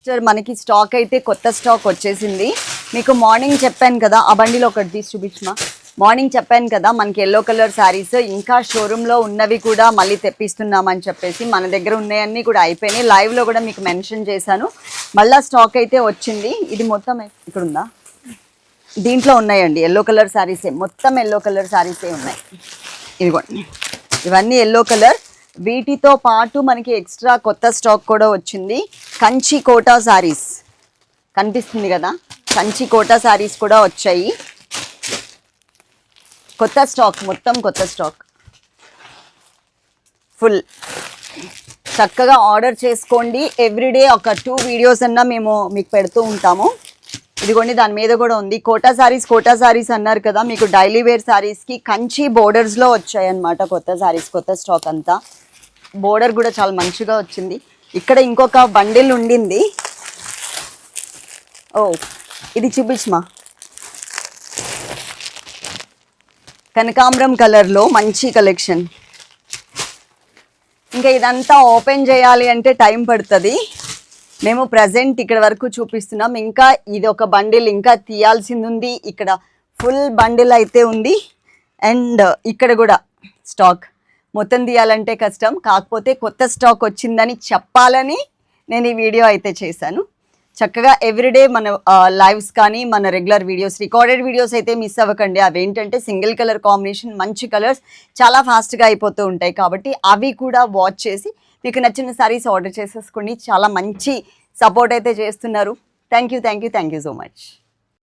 Sir మనకి stock అయితే కొత్త స్టాక్ వచ్చేసింది. మీకు మార్నింగ్ చెప్పాను కదా, ఆ బండిలో ఒకటి తీసి చూపించమా. మార్నింగ్ చెప్పాను కదా మనకి ఎల్లో కలర్ శారీస్ ఇంకా షోరూంలో ఉన్నవి కూడా మళ్ళీ తెప్పిస్తున్నామని చెప్పేసి. మన దగ్గర ఉన్నాయన్నీ కూడా అయిపోయినాయి. లైవ్లో కూడా మీకు మెన్షన్ చేశాను. మళ్ళీ స్టాక్ అయితే వచ్చింది. ఇది మొత్తం ఇక్కడ ఉందా, దీంట్లో ఉన్నాయండి ఎల్లో కలర్ శారీసే, మొత్తం ఎల్లో కలర్ శారీసే ఉన్నాయి. ఇదిగోండి, ఇవన్నీ ఎల్లో కలర్. వీటితో పాటు మనకి ఎక్స్ట్రా కొత్త స్టాక్ కూడా వచ్చింది. కంచి కోటా శారీస్ కనిపిస్తుంది కదా, కంచి కోటా శారీస్ కూడా వచ్చాయి. కొత్త స్టాక్, మొత్తం కొత్త స్టాక్ ఫుల్. చక్కగా ఆర్డర్ చేసుకోండి. ఎవ్రీడే ఒక 2 వీడియోస్ అన్నా మేము మీకు పెడుతూ ఉంటాము. ఇదిగోండి, దాని మీద కూడా ఉంది కోటా శారీస్ అన్నారు కదా, మీకు డైలీ వేర్ శారీస్కి కంచి బోర్డర్స్లో వచ్చాయన్నమాట కొత్త శారీస్, కొత్త స్టాక్ అంతా. బోర్డర్ కూడా చాలా మంచిగా వచ్చింది. ఇక్కడ ఇంకొక బండిల్ ఉండింది. ఓ, ఇది చూపించమా. కనకాంబరం కలర్లో మంచి కలెక్షన్. ఇంకా ఇదంతా ఓపెన్ చేయాలి అంటే టైం పడుతుంది. మేము ప్రజెంట్ ఇక్కడ వరకు చూపిస్తున్నాం. ఇంకా ఇది ఒక బండిల్ ఇంకా తీయాల్సింది ఉంది. ఇక్కడ ఫుల్ బండిల్ అయితే ఉంది. అండ్ ఇక్కడ కూడా స్టాక్ మొత్తం తీయాలంటే కష్టం. కాకపోతే కొత్త స్టాక్ వచ్చిందని చెప్పాలని నేను ఈ వీడియో అయితే చేశాను. చక్కగా ఎవ్రీడే మన లైవ్స్ కానీ మన రెగ్యులర్ వీడియోస్, రికార్డెడ్ వీడియోస్ అయితే మిస్ అవ్వకండి. అవేంటంటే సింగిల్ కలర్ కాంబినేషన్, మంచి కలర్స్, చాలా ఫాస్ట్గా అయిపోతూ ఉంటాయి. కాబట్టి అవి కూడా వాచ్ చేసి మీకు నచ్చిన సారీస్ ఆర్డర్ చేసేసుకోండి. చాలా మంచి సపోర్ట్ అయితే చేస్తున్నారు. Thank you so much.